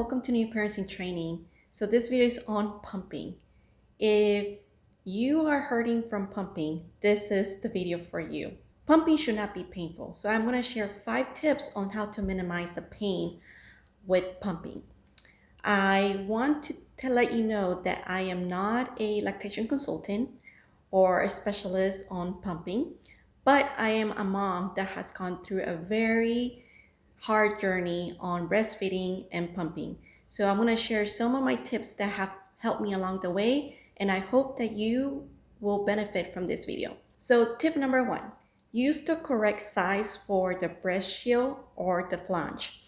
welcome to New Parents in Training. So this video is on pumping. If you are hurting from pumping, this is the video for you. Pumping should not be painful. So I'm going to share 5 tips on how to minimize the pain with pumping. I want to let you know that I am not a lactation consultant or a specialist on pumping, but I am a mom that has gone through a very hard journey on breastfeeding and pumping. So I'm going to share some of my tips that have helped me along the way, and I hope that you will benefit from this video. So tip number 1, use the correct size for the breast shield or the flange.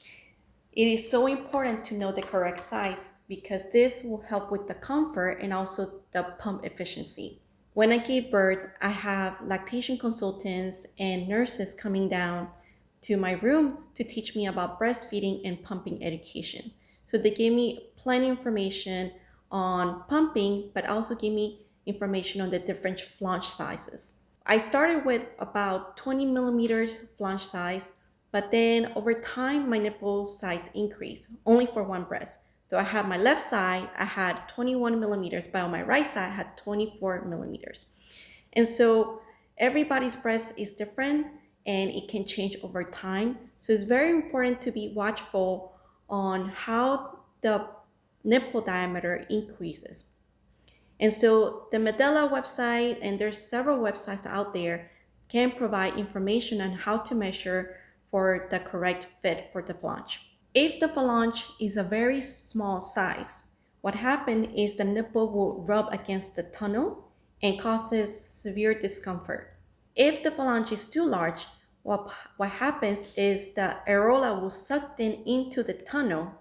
It is so important to know the correct size because this will help with the comfort and also the pump efficiency. When I gave birth, I have lactation consultants and nurses coming down to my room to teach me about breastfeeding and pumping education. So they gave me plenty of information on pumping, but also gave me information on the different flange sizes. I started with about 20 millimeters flange size, but then over time, my nipple size increased only for one breast. So I had my left side, I had 21 millimeters, but on my right side, I had 24 millimeters. And so everybody's breast is different and it can change over time. So it's very important to be watchful on how the nipple diameter increases. And so the Medela website, and there's several websites out there, can provide information on how to measure for the correct fit for the flange. If the phalange is a very small size, what happens is the nipple will rub against the tunnel and causes severe discomfort. If the phalange is too large, what happens is the areola will suck in into the tunnel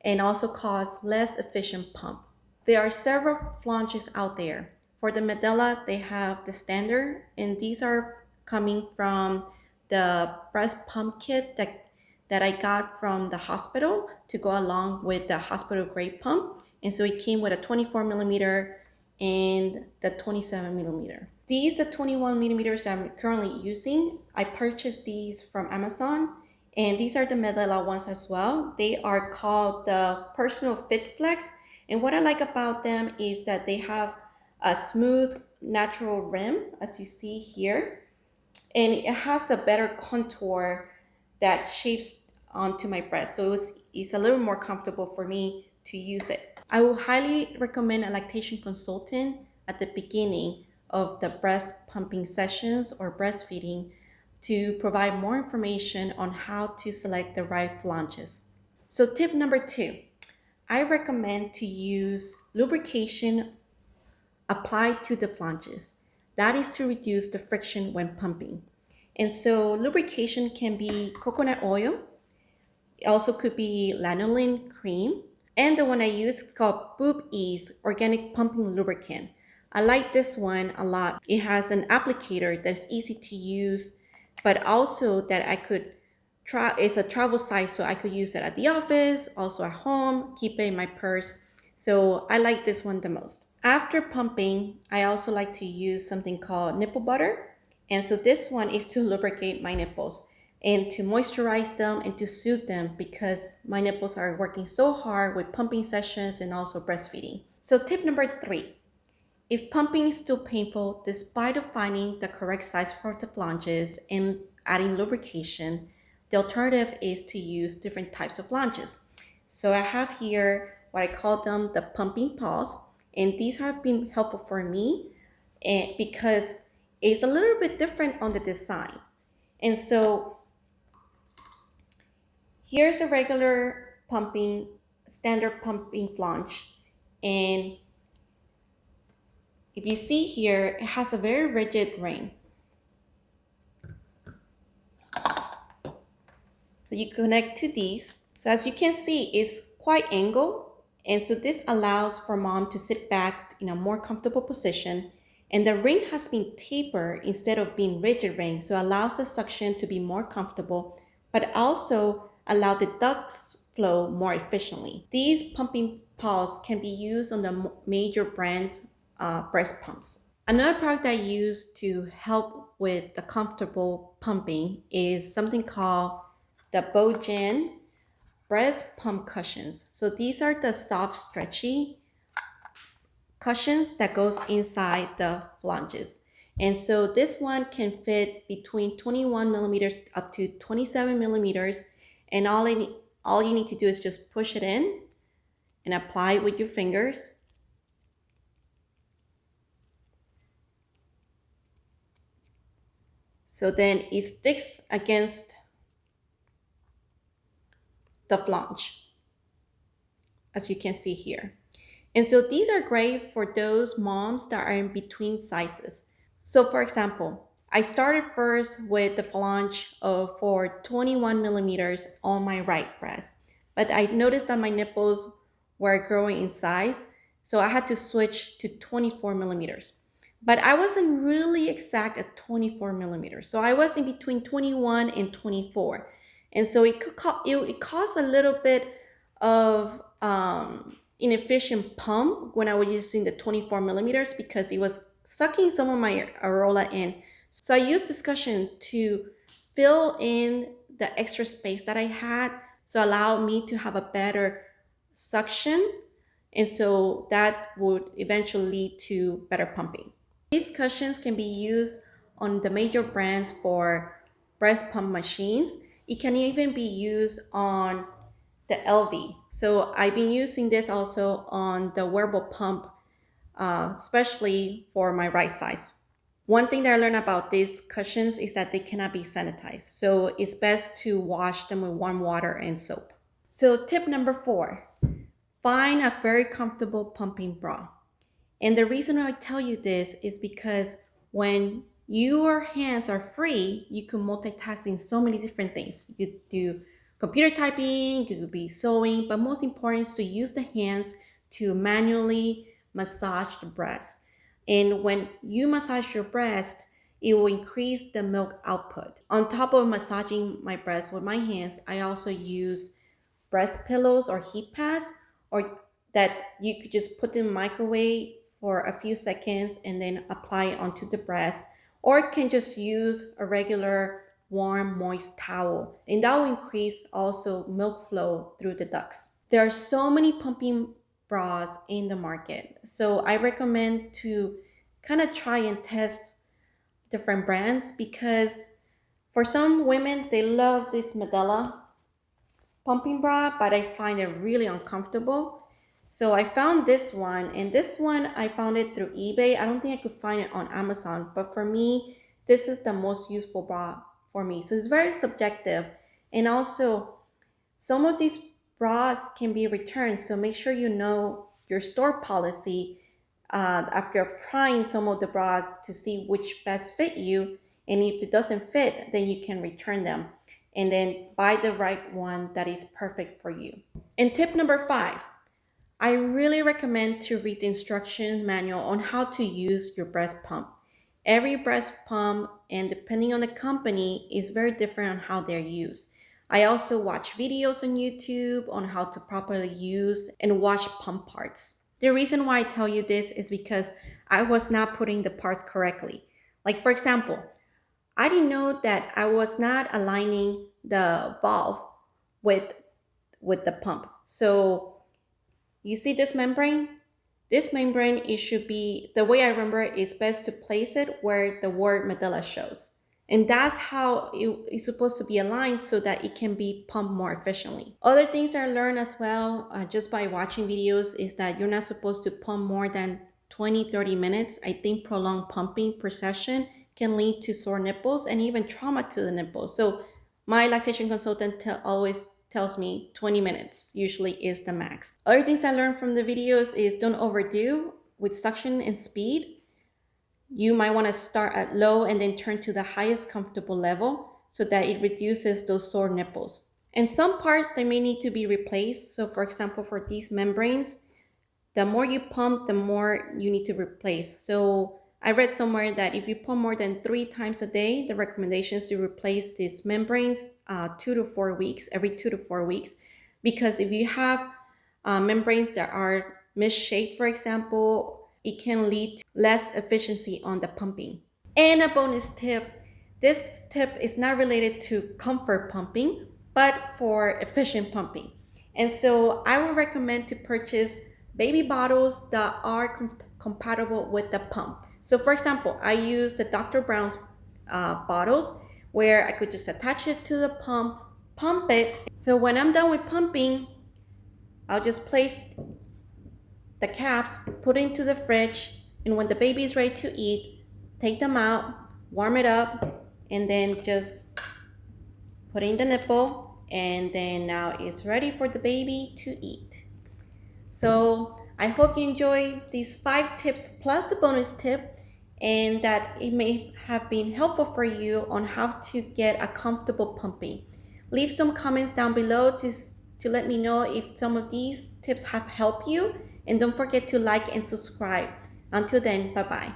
and also cause less efficient pump. There are several flanges out there. For the Medela, they have the standard, and these are coming from the breast pump kit that I got from the hospital to go along with the hospital grade pump. And so it came with a 24 millimeter and the 27 millimeter. These are 21 millimeters that I'm currently using. I purchased these from Amazon, and these are the Medela ones as well. They are called the Personal Fit Flex. And what I like about them is that they have a smooth, natural rim, as you see here. And it has a better contour that shapes onto my breast. So it's a little more comfortable for me to use it. I will highly recommend a lactation consultant at the beginning of the breast pumping sessions or breastfeeding to provide more information on how to select the right flanges. So tip number 2, I recommend to use lubrication applied to the flanges. That is to reduce the friction when pumping. And so lubrication can be coconut oil. It also could be lanolin cream. And the one I use is called Boob Ease Organic Pumping Lubricant. I like this one a lot. It has an applicator that's easy to use, but also that I could try. It's a travel size, so I could use it at the office, also at home, keep it in my purse. So I like this one the most. After pumping, I also like to use something called nipple butter. And so this one is to lubricate my nipples and to moisturize them and to soothe them because my nipples are working so hard with pumping sessions and also breastfeeding. So tip number 3, if pumping is still painful, despite of finding the correct size for the flanges and adding lubrication, the alternative is to use different types of flanges. So I have here what I call them the Pumpin Pals, and these have been helpful for me because it's a little bit different on the design. And so here's a regular pumping, standard pumping flange, and if you see here, it has a very rigid ring. So you connect to these. So as you can see, it's quite angled. And so this allows for mom to sit back in a more comfortable position. And the ring has been tapered instead of being rigid ring. So it allows the suction to be more comfortable, but also allow the ducts flow more efficiently. These pumping pulse can be used on the major brands breast pumps. Another product I use to help with the comfortable pumping is something called the BeauGen breast pump cushions. So these are the soft, stretchy cushions that goes inside the flanges. And so this one can fit between 21 millimeters up to 27 millimeters. And all you need to do is just push it in and apply it with your fingers. So then it sticks against the flange, as you can see here. And so these are great for those moms that are in between sizes. So for example, I started first with the flange for 21 millimeters on my right breast, but I noticed that my nipples were growing in size, so I had to switch to 24 millimeters. But I wasn't really exact at 24 millimeters, so I was in between 21 and 24. And so it caused a little bit of inefficient pump when I was using the 24 millimeters because it was sucking some of my areola in. So I used discussion to fill in the extra space that I had, so allow me to have a better suction, and so that would eventually lead to better pumping. These cushions can be used on the major brands for breast pump machines. It can even be used on the LV. So I've been using this also on the wearable pump, especially for my right size. One thing that I learned about these cushions is that they cannot be sanitized. So it's best to wash them with warm water and soap. So tip number 4, find a very comfortable pumping bra. And the reason I tell you this is because when your hands are free, you can multitask in so many different things. You could do computer typing, you could be sewing, but most important is to use the hands to manually massage the breast. And when you massage your breast, it will increase the milk output. On top of massaging my breast with my hands, I also use breast pillows or heat pads, or that you could just put in the microwave for a few seconds and then apply it onto the breast, or can just use a regular warm moist towel, and that will increase also milk flow through the ducts. There are so many pumping bras in the market, so I recommend to kind of try and test different brands, because for some women they love this Medela pumping bra, but I find it really uncomfortable. So I found this one, and this one I found it through eBay. I don't think I could find it on Amazon, but for me, this is the most useful bra for me. So it's very subjective. And also, some of these bras can be returned, so make sure you know your store policy after trying some of the bras to see which best fit you. And if it doesn't fit, then you can return them and then buy the right one that is perfect for you. And tip number 5, I really recommend to read the instruction manual on how to use your breast pump. Every breast pump, and depending on the company, is very different on how they're used. I also watch videos on YouTube on how to properly use and wash pump parts. The reason why I tell you this is because I was not putting the parts correctly. Like for example, I didn't know that I was not aligning the valve with the pump. So you see this membrane? This membrane, it should be, the way I remember it, is best to place it where the word Medela shows. And that's how it's supposed to be aligned so that it can be pumped more efficiently. Other things that I learned as well, just by watching videos, is that you're not supposed to pump more than 20-30 minutes. I think prolonged pumping per session can lead to sore nipples and even trauma to the nipples. So my lactation consultant always tells me 20 minutes usually is the max. Other things I learned from the videos is don't overdo with suction and speed. You might want to start at low and then turn to the highest comfortable level so that it reduces those sore nipples. And some parts, they may need to be replaced. So for example, for these membranes, the more you pump, the more you need to replace. So I read somewhere that if you pump more than 3 times a day, the recommendation is to replace these membranes 2 to 4 weeks, every 2 to 4 weeks. Because if you have membranes that are misshaped, for example, it can lead to less efficiency on the pumping. And a bonus tip, this tip is not related to comfort pumping, but for efficient pumping. And so I would recommend to purchase baby bottles that are compatible with the pump. So for example, I use the Dr. Brown's bottles where I could just attach it to the pump it. So when I'm done with pumping, I'll just place the caps, put it into the fridge, and when the baby is ready to eat, take them out, warm it up, and then just put in the nipple, and then now it's ready for the baby to eat. So I hope you enjoy these 5 tips plus the bonus tip, and that it may have been helpful for you on how to get a comfortable pumping. Leave some comments down below to let me know if some of these tips have helped you, and don't forget to like and subscribe. Until then, bye bye.